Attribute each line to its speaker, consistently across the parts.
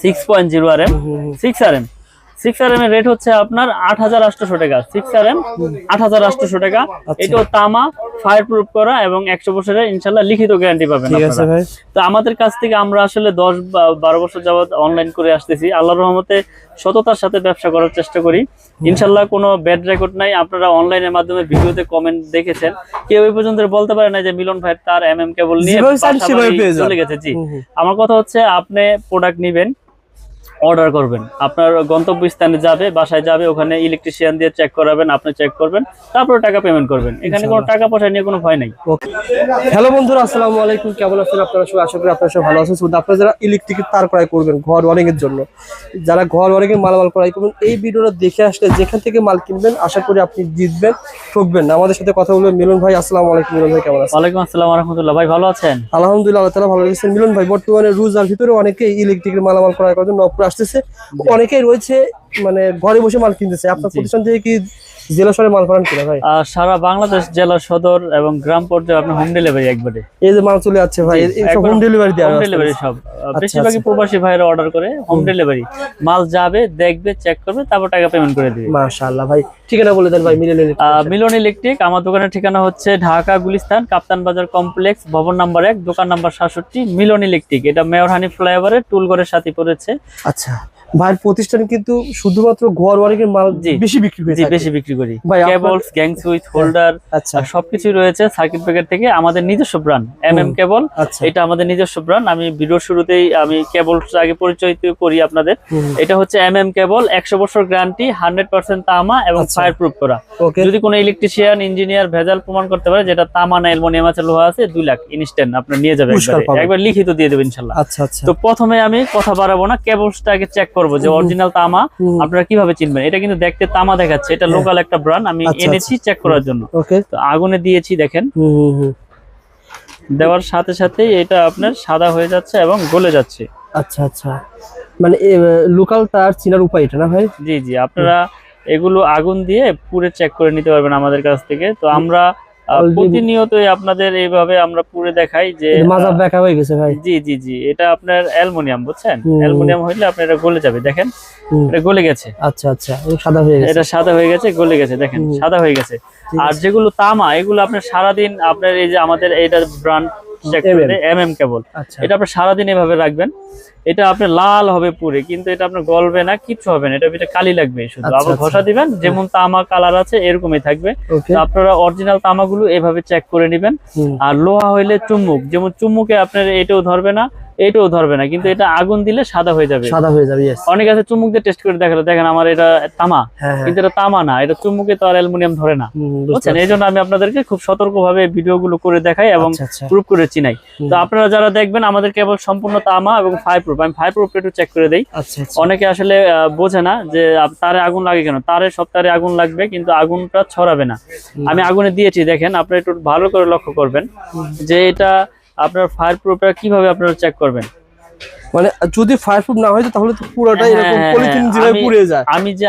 Speaker 1: 6.0 RM 6 RM 6 RM এর rate হচ্ছে আপনার 8800 টাকা। 6 RM 8800 টাকা। এটাও তামা, ফায়ার প্রুফ করা এবং 100 বছরের ইনশাআল্লাহ লিখিত গ্যারান্টি পাবেন আপনারা। তো আমাদের কাছ থেকে আমরা আসলে 10-12 বছর যাবত অনলাইন করে আসতেছি। আল্লাহর রহমতে সততার সাথে ব্যবসা করার চেষ্টা করি। ইনশাআল্লাহ কোনো ব্যাড রেকর্ড নাই। আপনারা অনলাইনের মাধ্যমে ভিডিওতে কমেন্ট দেখেছেন, কেউ এই পর্যন্ত বলতে পারে না যে মিলন ভাই তার কেবল নিয়ে চলে গেছে। জি, আমার কথা হচ্ছে আপনি প্রোডাক্ট নেবেন, অর্ডার করবেন, আপনার গন্তব্যস্থানে যাবে, বাসায় যাবে, ওখানে ইলেকট্রিশিয়ান দিয়ে চেক করাবেন, আপনি চেক করবেন, তারপরে টাকা পেমেন্ট করবেন। এখানে কোনো টাকা পয়সা নিয়ে কোনো ভয় নাই।
Speaker 2: হ্যালো বন্ধুরা, আসসালামু আলাইকুম। কেমন আছেন আপনারা সবাই? আশা করি আপনারা সবাই ভালো আছেন। আপনারা যারা ইলেকট্রিকের তার ক্রয় করবেন ঘর ওয়ারিং এর জন্য, যারা ঘর ওয়ারিং এর মালামাল ক্রয় করবেন, এই ভিডিওটা দেখে আসলে যেখান থেকে মাল কিনবেন আশা করি আপনি জিতবেন, ঠকবেন না। আমাদের সাথে কথা বলবেন মিলন ভাই। আসসালামু আলাইকুম মিলন ভাই, কেমন আছেন?
Speaker 1: ওয়ালাইকুম আসসালাম ওয়া রাহমাতুল্লাহ। ভাই ভালো আছেন?
Speaker 2: আলহামদুলিল্লাহ, আল্লাহ তাআলা ভালো রেখেছেন। মিলন ভাই, বর্তমানে রোজার ভিতরে অনেকেই ইলেকট্রিকের মালামাল ক্রয় করার জন্য নবপুর আসতেছে, অনেকেই রয়েছে মানে ঘরে বসে মাল কিনতেছে। আপনার প্রতিষ্ঠান থেকে কি জেলা শহরে মাল পাঠান কিনা ভাই?
Speaker 1: সারা বাংলাদেশ, জেলা সদর এবং গ্রাম পর্যায়ে আপনার হোম ডেলিভারি একবারে।
Speaker 2: এই যে মাল চলে যাচ্ছে ভাই, সব হোম ডেলিভারি দেওয়া?
Speaker 1: হোম ডেলিভারি সব। বেশিরভাগই প্রবাসী ভাইরা অর্ডার করে, হোম ডেলিভারি। মাল যাবে, দেখবে, চেক করবে, তারপর টাকা পেমেন্ট করে দিবে।
Speaker 2: মাশাআল্লাহ ভাই, ঠিকানা বলে দেন ভাই।
Speaker 1: মিলন ইলেকট্রিক। আমার দোকানের ঠিকানা হচ্ছে ঢাকা গুলিস্তান কাপ্তান বাজার কমপ্লেক্স, ভবন নাম্বার 1, দোকান নাম্বার 67, মিলন ইলেকট্রিক। এটা মেয়র হানি ফ্লাইওভারের টুলঘরের সাথে পড়েছে।
Speaker 2: আচ্ছা, ভাইয়ের প্রতিষ্ঠান কিন্তু শুধুমাত্র ঘর ওয়ারিং এর মাল বেশি বিক্রি করে?
Speaker 1: জি, বেশি বিক্রি করি। কেবলস, গ্যাং সুইচ, হোল্ডার, সবকিছু রয়েছে। সার্কিট ব্রেকার থেকে আমাদের নিজস্ব ব্র্যান্ড কেবল, এটা আমাদের নিজস্ব ব্র্যান্ড। আমি ভিডিওর শুরুতেই আমি কেবলস আগে পরিচয় করি আপনাদের। এটা হচ্ছে কেবল, 100 বছর গ্যারান্টি, 100% তামা এবং ফায়ার প্রুফ করা। যদি কোনো ইলেকট্রিশিয়ান, ইঞ্জিনিয়ার ভেজাল প্রমাণ করতে পারে যেটা তামা না অ্যালুমিনিয়াম আছে, লোহা আছে, 2 লাখ ইনস্ট্যান্ট আপনার নিয়ে যাবেন, একবার লিখিত দিয়ে দেবেন ইনশাআল্লাহ। তো প্রথমে আমি কথা বাড়াবো না, কেবলসটাকে চেক করবো যে অরিজিনাল তামা। আপনারা কিভাবে চিনবেন? এটা কিন্তু দেখতে তামা দেখাচ্ছে, এটা লোকাল একটা ব্র্যান্ড, আমি এনেছি চেক করার জন্য। তো আগুনে দিয়েছি, দেখেন, দেওয়ার সাথে সাথে এটা আপনার সাদা হয়ে যাচ্ছে এবং গলে যাচ্ছে।
Speaker 2: আচ্ছা আচ্ছা, মানে লোকাল তার চিনার উপায় এটা না ভাই?
Speaker 1: জি জি, আপনারা এগুলো আগুন দিয়ে পুরে চেক করে নিতে পারবেন আমাদের কাছ থেকে। তো আমরা প্রতিনিয়তই আপনাদের এইভাবে আমরা পুরে দেখাই যে
Speaker 2: মাজাব দেখা হয়ে গেছে ভাই।
Speaker 1: জি জি জি, এটা আপনার অ্যালুমিনিয়াম, বুঝছেন? অ্যালুমিনিয়াম হইলে আপনার এটা গলে যাবে, দেখেন এটা গলে গেছে।
Speaker 2: আচ্ছা আচ্ছা, সাদা হয়ে গেছে,
Speaker 1: এটা সাদা হয়ে গেছে, গলে গেছে, দেখেন সাদা হয়ে গেছে। আর যেগুলো তামা, এগুলো আপনার সারাদিন আপনার এই যে আমাদের এইটার ব্র্যান্ড কেবল, এটা আপনি সারাদিন এভাবে রাখবেন। এটা আপনার লাল হবে পুরে, কিন্তু এটা আপনার গলবে না, কিচ্ছু হবে না। এটা কালি লাগবে শুধু, আবার ঘষা দিবেন, যেমন তামা কালার আছে এরকমই থাকবে। তো আপনারা অরিজিনাল তামাগুলো এভাবে চেক করে নেবেন। আর লোহা হইলে চুম্বুক, যেমন চুম্বুকে আপনার এটাও ধরবে না, এটাও ধরবে না, কিন্তু এটা আগুন দিলে সাদা হয়ে যাবে।
Speaker 2: সাদা হয়ে যাবে।
Speaker 1: অনেক আছে চুম্বুক দিয়ে টেস্ট করে দেখালো, দেখেন আমার এটা তামা, কিন্তু এটা তামা না, এটা চুম্বুকে তো আর অ্যালুমিনিয়াম ধরে না, বুঝছেন? এই জন্য আমি আপনাদেরকে খুব সতর্কভাবে ভিডিওগুলো করে দেখাই এবং প্রুফ করে চিনাই। তো আপনারা যারা দেখবেন আমাদের কেবল সম্পূর্ণ তামা এবং ফায়ার প্রুফ, আমি ফায়ার প্রুফটা একটু চেক করে দেই। অনেকে আসলে বোঝে না যে তারে আগুন লাগে কেন। তারে সব তারে আগুন লাগবে, কিন্তু আগুনটা ছড়াবে না। আমি আগুনে দিয়েছি, দেখেন, আপনারা একটু ভালো করে লক্ষ্য করবেন যে এটা আপনার ফায়ার প্রুফটা কিভাবে আপনারা চেক করবেন।
Speaker 2: মানে যদি ফায়ার প্রুফ না হয় তাহলে তো পুরোটাই এরকম পলিথিন যেভাবে পুড়ে যায়।
Speaker 1: আমি যে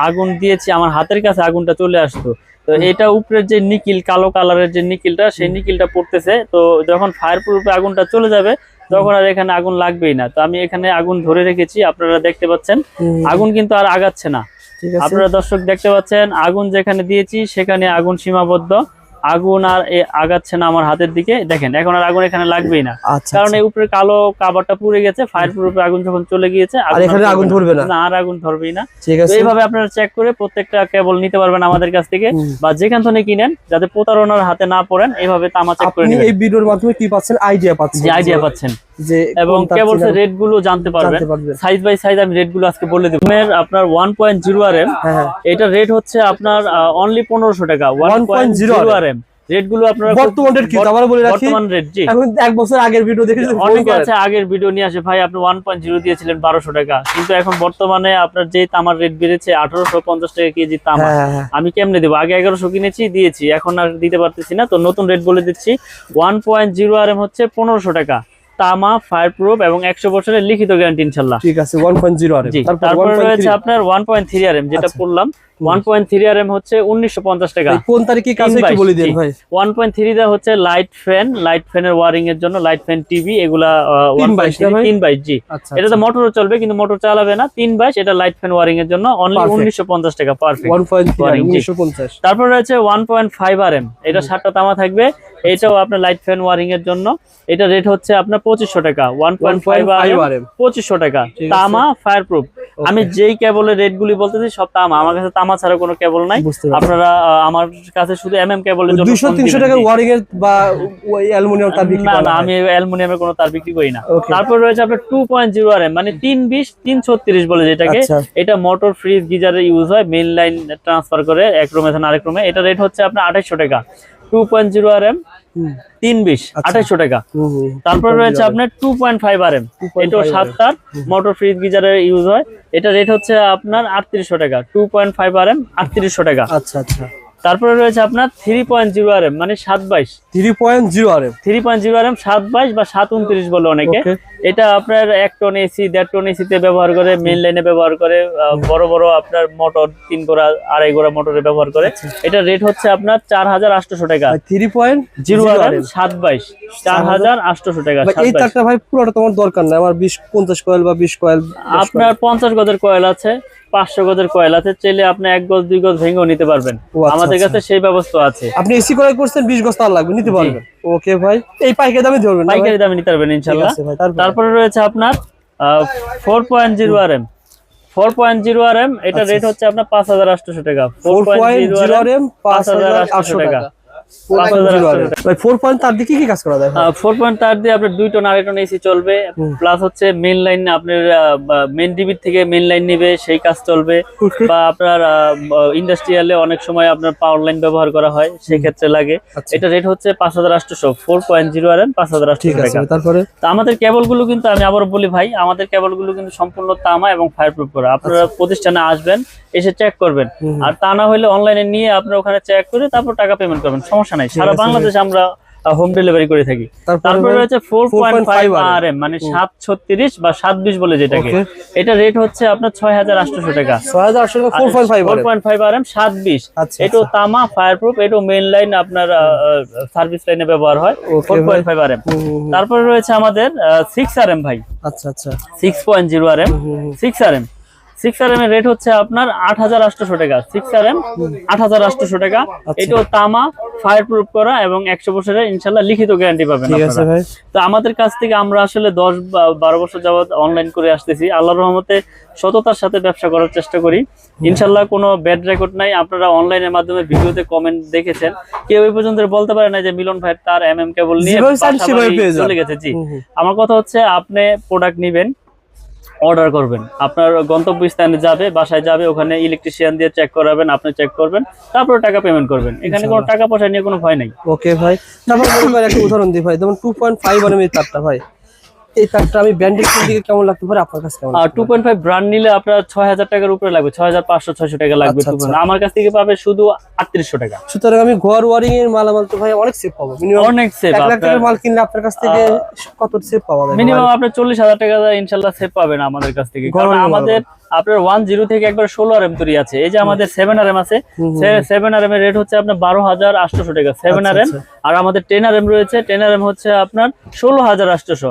Speaker 1: আগুন দিয়েছি, আমার হাতের কাছে আগুনটা চলে আসতো। তো এটা উপরের যে নিকিল, কালো কালারের যে নিকিলটা, সেই নিকিলটা পড়তেছে। তো যখন ফায়ার প্রুফে আগুনটা চলে যাবে তখন আর এখানে আগুন লাগবেই না। তো আমি এখানে আগুন ধরে রেখেছি, আপনারা দেখতে পাচ্ছেন আগুন কিন্তু আর আগাচ্ছে না। আপনারা দর্শক দেখতে পাচ্ছেন আগুন যেখানে দিয়েছি সেখানে আগুন সীমাবদ্ধ, আগুন আর আগাচ্ছে না আমার হাতের দিকে। দেখেন এখন আর আগুন এখানে লাগবেই না, কারণ এই উপরে কালো কাভারটা পুড়ে গেছে। ফায়ার প্রুফে আগুন যখন চলে গিয়েছে
Speaker 2: আগুন ধরবে না,
Speaker 1: আর আগুন ধরবেই না। এইভাবে আপনারা চেক করে প্রত্যেকটা কেবল নিতে পারবেন আমাদের কাছ থেকে, বা যেখান থেকে কিনেন, যাতে প্রতারণার হাতে না পড়েন। এইভাবে তামা চেক করে নিবেন।
Speaker 2: এই ভিডিওর মাধ্যমে কি পাচ্ছেন? আইডিয়া পাচ্ছেন,
Speaker 1: যে আইডিয়া পাচ্ছেন, এবং কেবলসের রেট গুলো জানতে পারবেন। সাইজ বাই সাইজ আমি রেট গুলো আজকে বলে দেব। আপনার 1.0 RM, এটা রেট হচ্ছে আপনার অনলি 1500 টাকা। 1.0 RM রেট গুলো আপনারা
Speaker 2: বর্তমান রেট কি আমরা বলে রাখি?
Speaker 1: বর্তমান রেট, জি,
Speaker 2: এখন এক বছর আগের ভিডিও দেখেছেন,
Speaker 1: অনেকে আছে আগের ভিডিও নিয়ে আসে, ভাই আপনি 1.0 দিয়েছিলেন 1200 টাকা, কিন্তু এখন বর্তমানে আপনার যে তামার রেট বেড়েছে 1850 টাকা কেজি তামা। আমি কেমনে দেবো? আগে 1100 কিনেছি, দিয়েছি, এখন আর দিতে পারতেছি না। তো নতুন রেট বলে দিচ্ছি, 1.0 RM হচ্ছে 1500 টাকা। তামা, ফায়ার প্রুফ এবং 100 বছরের লিখিত গ্যারান্টি ইনশাআল্লাহ।
Speaker 2: ঠিক আছে 1.0 আরএম।
Speaker 1: জি, তারপরে রয়েছে আপনার 1.3 আরএম, যেটা বললাম 1.3 আরএম হচ্ছে 1950 টাকা।
Speaker 2: কোন তারিখে কাজ একটু বলে দিন ভাই।
Speaker 1: 1.3 দা হচ্ছে লাইট ফ্যানের ওয়্যারিং এর জন্য, লাইট ফ্যান, টিভি, এগুলা 322। জি, এটা তো মোটরও চলবে কিন্তু মোটর চালাবে না। 322 এটা লাইট ফ্যান ওয়্যারিং এর জন্য অনলি 1950 টাকা পারফেক্ট
Speaker 2: 1.3 1950।
Speaker 1: তারপর রয়েছে 1.5 আরএম, এটা 7টা তামা থাকবে, এটাও আপনার লাইট ফ্যান ওয়্যারিং এর জন্য। এটা রেট হচ্ছে আপনার 2500 টাকা। 1.5 আরএম 2500 টাকা, তামা, ফায়ার প্রুফ। আমি যেই কেবলের রেট গুলি বলতেছি সব তামা, আমার কাছে তামা ছাড়া কোনো কেবল নাই। আপনারা আমার কাছে শুধু এমএম কেবলের জন্য 200-300
Speaker 2: টাকা ওয়্যারিং এর বা ওই অ্যালুমিনিয়াম তার বিক্রি
Speaker 1: না, আমি অ্যালুমিনিয়ামের কোনো তার বিক্রি করি না। তারপর রয়েছে আপনার 2.0 আরএম, মানে 320 336 বলে যেটাকে। এটা মোটর, ফ্রিজ, গিজারে ইউজ হয়, মেইন লাইন ট্রান্সফার করে এক রুমে থেকে আরেক রুমে। এটা রেট হচ্ছে আপনার 2800 টাকা। 2.0 আরএম 320 2800 টাকা। তারপর রয়েছে আপনার 2.5 আরএম, এটাও 7 তার, মোটর, ফ্রিজ, গিজারে ইউজ হয়। এটা রেট হচ্ছে আপনার 3800 টাকা। 2.5 আরএম 3800 টাকা।
Speaker 2: আচ্ছা আচ্ছা।
Speaker 1: তারপরে রয়েছে আপনার 3.0 আরএম, মানে 722।
Speaker 2: 3.0 আরএম
Speaker 1: 3.0 আরএম 722 বা 729 বলে অনেকে। এটা আপনার 1 টন এসি, 1.5 টন এসিতে ব্যবহার করে, মেইন লাইনে ব্যবহার করে, বড় বড় আপনার মোটর 3 গোড়া 2.5 গোড়া মোটরে ব্যবহার করে। এটা রেট হচ্ছে আপনার 4800 টাকা।
Speaker 2: 3.0
Speaker 1: আরএম 722 4800 টাকা।
Speaker 2: এই তারটা ভাই পুরোটা তোমার দরকার না, আমার 50 কয়েল বা 20 কয়েল।
Speaker 1: আপনার 50 গজের কয়েল আছে, 500 গজের কয়েল আছে, চাইলে আপনি 1 গজ 2 গজ ভেঙেও নিতে পারবেন। আমাদের কাছে সেই ব্যবস্থা আছে।
Speaker 2: আপনি এসি ক্রয় করছেন, 20 গজ তার লাগবে, নিতে পারবেন। ওকে ভাই, এই পাইকারি দামে ধরবেন,
Speaker 1: পাইকারি দামে নিতে পারবেন ইনশাআল্লাহ। তারপরে রয়েছে আপনার 4.0 আরএম 4.0 আরএম, এটা রেট হচ্ছে আপনার 5800 টাকা।
Speaker 2: 4.0 আরএম 5800 টাকা। 4 পয়েন্ট তার দিয়ে কি কাজ করা যায়?
Speaker 1: 4 পয়েন্ট তার দিয়ে আপনার 2 টন 2.5 টন এসি চলবে, প্লাস হচ্ছে মেইন লাইন, আপনার মেইন ডিবি থেকে মেইন লাইন নিবে, সেই কাজ চলবে। বা আপনার ইন্ডাস্ট্রিয়ালে অনেক সময় আপনার পাওয়ার লাইন ব্যবহার করা হয়, সেই ক্ষেত্রে লাগে। এটা রেট হচ্ছে 5800। 4.0 আরএম 5800 টাকা।
Speaker 2: তারপরে
Speaker 1: তো আমাদের কেবলগুলো কিন্তু, আমি আবারও বলি ভাই, আমাদের কেবলগুলো কিন্তু সম্পূর্ণ তামা এবং ফায়ারপ্রুফ করা। আপনারা প্রতিষ্ঠানে আসবেন, এসে চেক করবেন, আর তা না হলে অনলাইনে নিয়ে আপনারা ওখানে চেক করে তারপর টাকা পেমেন্ট করবেন, সমস্যা নাই। সারা বাংলাদেশে আমরা হোম ডেলিভারি করে থাকি। তারপরে রয়েছে 4.5 আরএম, মানে 736 বা 720 বলে যেটাকে। এটা রেট হচ্ছে আপনার 6800 টাকা।
Speaker 2: 6800 টাকা
Speaker 1: 4.5 আরএম 720। এটাও তামা, ফায়ারপ্রুফ, এটাও মেইন লাইন আপনার সার্ভিস লাইনে ব্যবহার হয়। 4.5 আরএম। তারপরে রয়েছে আমাদের 6 আরএম ভাই।
Speaker 2: আচ্ছা আচ্ছা।
Speaker 1: 6.0 আরএম 6 আরএম 6 আরএম এর রেট হচ্ছে আপনার 8800 টাকা। 6 আরএম 8800 টাকা। এটাও তামা, ফায়ার প্রুফ করা এবং 100 বছরের ইনশাআল্লাহ লিখিত গ্যারান্টি পাবেন আপনারা। তো আমাদের কাছ থেকে আমরা আসলে 10-12 বছর যাবত অনলাইন করে আসতেছি। আল্লাহর রহমতে সততার সাথে ব্যবসা করার চেষ্টা করি ইনশাআল্লাহ। কোনো ব্যাড রেকর্ড নাই। আপনারা অনলাইনের মাধ্যমে ভিডিওতে কমেন্ট দেখেছেন, কেউ এই পর্যন্ত বলতে পারে না যে মিলন ভাই তার এমএম কেবল নিয়ে চলে গেছে। জি, আমার কথা হচ্ছে আপনি প্রোডাক্ট নিবেন, অর্ডার করবেন, আপনার গন্তব্যস্থানে যাবে, বাসায় যাবে, ওখানে ইলেকট্রিশিয়ান দিয়ে চেক করাবেন, আপনি চেক করবেন, তারপর টাকা পেমেন্ট করবেন। এখানে কোনো টাকা পয়সা নিয়ে কোনো ভয় নাই।
Speaker 2: ওকে ভাই, তারপর একটা উদাহরণ দিই ভাই, যেমন 2.5 আরএম এর তারটা ভাই, এই তারটা আমি ব্র্যান্ডের দিকে কেমন লাগতে পারে আপনার কাছে? কেমন?
Speaker 1: 2.5 ব্র্যান্ড নিলে আপনার 6000 টাকার উপরে লাগবে, 6500-600 টাকা লাগবে। আমার কাছ থেকে পাবে শুধু 3800 টাকা।
Speaker 2: সুতরাং আমি ঘর ওয়ারিং এর মালামাল তো ভাই অনেক সেভ পাবো। মিনিমাম
Speaker 1: অনেক সেভ।
Speaker 2: 1 লাখ টাকার মাল কিনলে আপনার কাছ থেকে কত সেভ পাওয়া যায়?
Speaker 1: মিনিমাম আপনি 40000 টাকা ইনশাআল্লাহ সেভ পাবেন আমাদের কাছ থেকে। কারণ আমাদের আপনার 10 থেকে একবার 16 আরএম তৈরি আছে। এই যে আমাদের 7 আরএম আছে, 7 আরএম এর রেট হচ্ছে আপনার 12800 টাকা 7 আরএম। আর আমাদের 10 আরএম রয়েছে, 10 আরএম হচ্ছে আপনার 16800।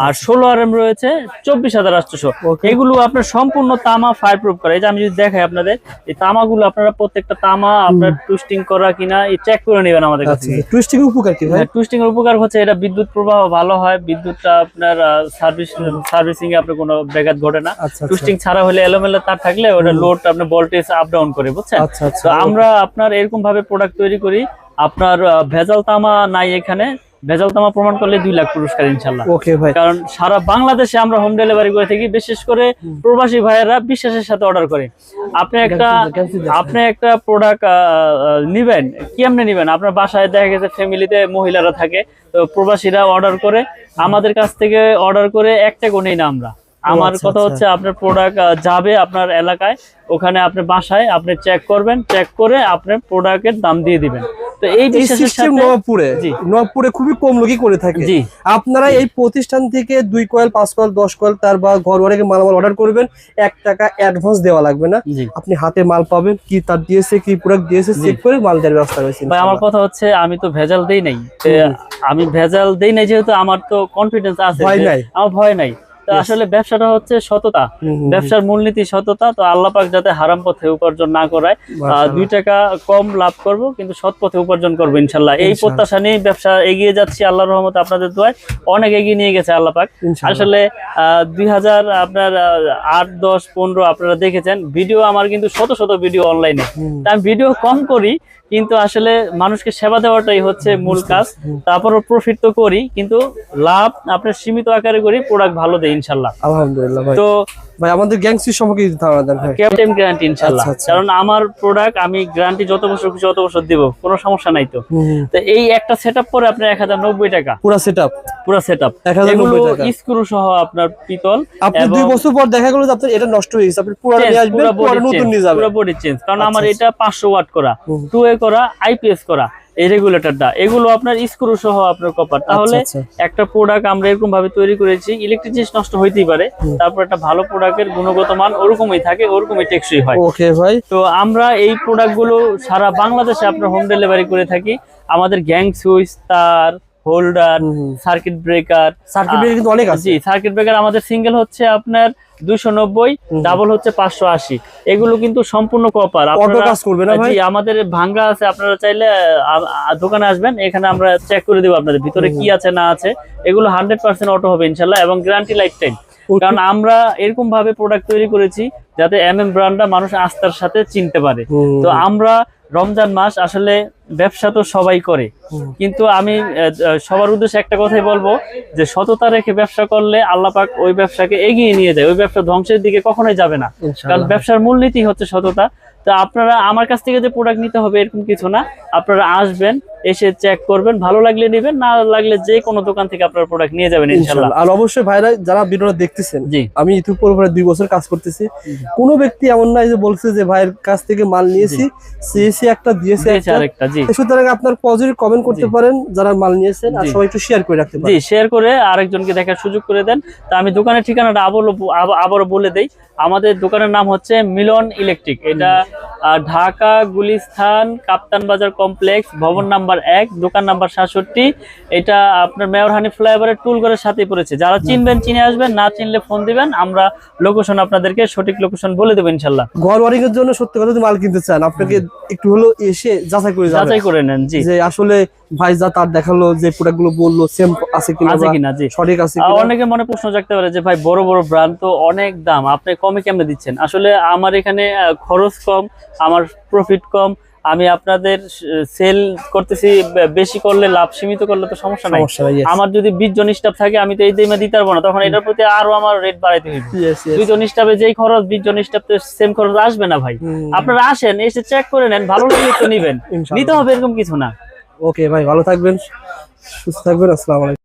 Speaker 1: আর 16 আরএম রয়েছে 24800। এগুলো আপনার সম্পূর্ণ তামা, ফায়ার প্রুফ করা। এই যে আমি যদি দেখাই আপনাদের, এই তামাগুলো আপনারা প্রত্যেকটা তামা আপনার টুইস্টিং করা কিনা এই চেক করে নেবেন আমাদের কাছে।
Speaker 2: টুইস্টিং এর উপকার কি ভাই?
Speaker 1: টুইস্টিং এর উপকার হচ্ছে এটা বিদ্যুৎ প্রবাহ ভালো হয়, বিদ্যুৎটা আপনার সার্ভিসিং এ আপনার কোনো ব্যাঘাত ঘটে না। টুইস্টিং ছাড়া হলে এলোমেলো তার থাকলে ওটা লোড আপনার ভোল্টেজ আপ ডাউন করে, বুঝছেন? তো আমরা আপনার এরকম ভাবে প্রোডাক্ট তৈরি করি। আপনার ভেজাল তামা নাই এখানে, ভেজাল তামা প্রমাণ করলে 2 লাখ পুরস্কার ইনশাআল্লাহ।
Speaker 2: ওকে ভাই,
Speaker 1: কারণ সারা বাংলাদেশে আমরা হোম ডেলিভারি করে থাকি, বিশেষ করে প্রবাসী ভাইয়েরা বিশ্বাসের সাথে অর্ডার করে। আপনি একটা প্রোডাক্ট নিবেন, কেমনে নিবেন? আপনার বাসায় দেখা গেছে ফ্যামিলিতে মহিলারা থাকে, তো প্রবাসীরা অর্ডার করে আমাদের কাছ থেকে, অর্ডার করে একটা কোনেই না আমরা আমার
Speaker 2: আচ্ছা,
Speaker 1: কথা
Speaker 2: আচ্ছা।
Speaker 1: হচ্ছে আপনার প্রোডাক্ট যাবে আপনার এলাকায়, ওখানে আপনি বাসায় আপনি চেক করবেন, চেক করে আপনার প্রোডাক্টের দাম দিয়ে দিবেন। তো এই
Speaker 2: এই
Speaker 1: বিশ্বাসের
Speaker 2: সিস্টেম
Speaker 1: সাথে
Speaker 2: নবাবপুরে
Speaker 1: জি
Speaker 2: খুবই কম লোকই করে থাকে।
Speaker 1: জি
Speaker 2: আপনারা এই প্রতিষ্ঠান থেকে 2 কয়েল 5 কয়েল 10 কয়েল তার বা ঘর অনেকে মালামাল অর্ডার করবেন, 1 টাকা অ্যাডভান্স দেওয়া লাগবে না।
Speaker 1: জি
Speaker 2: আপনি হাতে মাল পাবেন, কি তার দিয়েছে কি প্রোডাক্ট দিয়েছে
Speaker 1: জি।
Speaker 2: চেক করে মাল দেওয়ার ব্যবস্থা রয়েছে
Speaker 1: ভাই আমার কথা হচ্ছে আমি তো ভেজাল দেই নাই, তো আমি ভেজাল দেই নাই যেহেতু আমার তো কনফিডেন্স আছে,
Speaker 2: ভয়
Speaker 1: যে
Speaker 2: নাই।
Speaker 1: আমার ভয় নাই। তো
Speaker 2: Yes.
Speaker 1: আসলে ব্যবসাটা হচ্ছে সততা, ব্যবসার মূলনীতি সততা। তো আল্লাহ পাক যাতে হারাম পথে উপার্জন না করায়,
Speaker 2: মাশাআল্লাহ।
Speaker 1: 2 টাকা কম লাভ করব কিন্তু সৎ পথে উপার্জন করবো ইনশাল্লাহ। এই
Speaker 2: ইনশাআল্লাহ।
Speaker 1: প্রত্যাশা নিয়ে ব্যবসা এগিয়ে যাচ্ছি আল্লাহর রহমতে, আপনাদের দোয়ায় অনেক এগিয়ে নিয়ে গেছে আল্লাহ পাক।
Speaker 2: ইনশাআল্লাহ।
Speaker 1: আসলে 2000 আপনার 8, 10, 15 আপনারা দেখেছেন ভিডিও আমার, কিন্তু শত শত ভিডিও অনলাইনে। আমি ভিডিও কম করি, কিন্তু আসলে মানুষকে সেবা দেওয়াটাই হচ্ছে মূল কাজ। তারপরও প্রফিট তো করি, কিন্তু লাভ আপনার সীমিত আকারে করি, প্রোডাক্ট ভালো দেয় ইনশাল্লাহ।
Speaker 2: আলহামদুলিল্লাহ ভাই।
Speaker 1: তো
Speaker 2: ভাই আমাদের গ্যাংসির সম্পর্কে যদি ধারণা দেন ভাই।
Speaker 1: ক্যাপ্টেন গ্যারান্টি ইনশাল্লাহ,
Speaker 2: আচ্ছা, আচ্ছা।
Speaker 1: কারণ আমার প্রোডাক্ট আমি গ্যারান্টি যত বছর খুশি অত বছর দিব, কোনো সমস্যা নাই। তো তো এই একটা সেটআপ পরে আপনার 1090 টাকা
Speaker 2: পুরো সেটআপ
Speaker 1: পুরো সেটআপ,
Speaker 2: 1090
Speaker 1: এগুলো
Speaker 2: টাকা।
Speaker 1: স্ক্রু সহ আপনার পিতল।
Speaker 2: আপনি
Speaker 1: এবং
Speaker 2: 2 বছর পর দেখা গেল যে আপনার এটা নষ্ট হয়ে গেছে, আপনি পুরো নিয়ে আসবেন, পুরো নতুন নিয়ে যাবেন।
Speaker 1: পুরো বডি চেঞ্জ, কারণ আমার
Speaker 2: আচ্ছা,
Speaker 1: এটা 500 ওয়াট করা, 2A করা, আইপিএস করা এই রেগুলেটরটা, এগুলো আপনার স্ক্রু সহ আপনার কপার। তাহলে
Speaker 2: আচ্ছা।
Speaker 1: একটা প্রোডাক্ট আমরা এরকম ভাবে তৈরি করেছি, ইলেকট্রিক জিনিস নষ্ট হইতেই পারে, তারপর একটা ভালো প্রোডাক্টের গুণগত মান ওরকমই থাকে, ওরকমই টেকসই হয়।
Speaker 2: ওকে ভাই।
Speaker 1: তো আমরা এই প্রোডাক্টগুলো সারা বাংলাদেশে আপনার হোম ডেলিভারি করে থাকি। আমাদের গ্যাং সুইচ, তার, holder, circuit breaker.
Speaker 2: Circuit breaker কিন্তু অনেক আছে।
Speaker 1: জি, সার্কিট ব্রেকার আমাদের সিঙ্গেল হচ্ছে আপনার 290, ডাবল হচ্ছে 580। এগুলো কিন্তু সম্পূর্ণ কপার।
Speaker 2: অটো কাজ করবে না ভাই?
Speaker 1: জি, আমাদের ভাঙ্গা আছে, আপনারা চাইলে দোকানে আসবেন, এখানে আমরা চেক করে দেব আপনাদের ভিতরে কি আছে না আছে। এগুলো 100% অটো হবে ইনশাল্লাহ, এবং গ্যারান্টি লাইফ টাইম। কারণ আমরা এরকম ভাবে প্রোডাক্ট তৈরি করেছি যাতে ব্র্যান্ডটা মানুষ আস্থার সাথে চিনতে পারে। তো আমরা রমজান মাস আসলে ব্যবসা তো সবাই করে, কিন্তু আমি সবার উদ্দেশ্যে একটা কথাই বলবো, যে সততা রেখে ব্যবসা করলে আল্লাহ পাক ওই ব্যবসাকে এগিয়ে নিয়ে যায়, ওই ব্যবসা ধ্বংসের দিকে কখনোই যাবে না। কারণ ব্যবসার মূলনীতি হচ্ছে সততা। তো আপনারা আমার কাছ থেকে যে প্রোডাক্ট নিতে হবে এরকম কিছু না, আপনারা আসবেন, এসে চেক করবেন, ভালো লাগলে নেবেন, না লাগলে যে কোনো দোকান থেকে আপনারা প্রোডাক্ট নিয়ে যাবেন ইনশাআল্লাহ।
Speaker 2: আর অবশ্যই ভাইরা যারা ভিডিওটা দেখতেছেন,
Speaker 1: জি
Speaker 2: আমি ইউটিউব পরে 2 বছর কাজ করতেছি, কোনো ব্যক্তি এমন নাই যে বলছে যে ভাইয়ের কাছ থেকে মাল নিয়েছি, সিএসি একটা দিয়েছে
Speaker 1: আরেকটা। জি,
Speaker 2: সুতরাং আপনার পজিটিভ কমেন্ট করতে পারেন যারা মাল নিয়েছেন, আর সবাই একটু শেয়ার করে রাখতে পারেন।
Speaker 1: জি, শেয়ার করে আরেকজনকে দেখার সুযোগ করে দেন। তা আমি দোকানের ঠিকানাটা আবারও বলে দেই। আমাদের দোকানের নাম হচ্ছে মিলন ইলেকট্রিক। এটা ঢাকা গুলিস্তান কাপ্তান বাজার কমপ্লেক্স, ভবন নাম্বার 1, দোকান নাম্বার 67। এটা আপনার মেয়র হানি ফ্লাইওভারের টুলঘরের সাথে পড়েছে। যারা চিনবেন চিনে আসবেন, না চিনলে ফোন দিবেন, আমরা লোকেশন আপনাদেরকে সঠিক লোকেশন বলে দেবো ইনশাল্লাহ।
Speaker 2: ঘর ওয়ারিং এর জন্য সত্যি কথা যদি মাল কিনতে চান, আপনাকে একটু হলো এসে যাচাই করে
Speaker 1: নেন। জি,
Speaker 2: যে আসলে ভাই যা তার দেখালো, যে প্রোডাক্ট গুলো বললো সেম আছে কিনা,
Speaker 1: জি
Speaker 2: সঠিক আছে কিনা।
Speaker 1: অনেকে মনে প্রশ্ন জাগতে পারে যে ভাই বড় বড় ব্র্যান্ড তো অনেক দাম, আপনি কমে কেমনে দিচ্ছেন? আসলে আমার এখানে খরচ কম, আমার প্রফিট কম, আমি আপনাদের সেল করতেছি, বেশি করলে লাভ, সীমিত করলে তো সমস্যা নাই। আমার যদি 20 জন স্টাফ থাকে, আমি তো এই দামে দিতে পারবো না, তখন এটার প্রতি আরো আমার রেট বাড়াইতে হবে। 2 জন স্টাফে যেই খরচ, 20 জন স্টাফে সেম খরচ আসবে না ভাই। আপনারা আসেন, এসে চেক করে নেন, ভালো লাগলে তো নিবেন, নিতে হবে এরকম কিছু না।
Speaker 2: ওকে ভাই, ভালো থাকবেন, সুস্থ থাকবেন, আসসালামু আলাইকুম।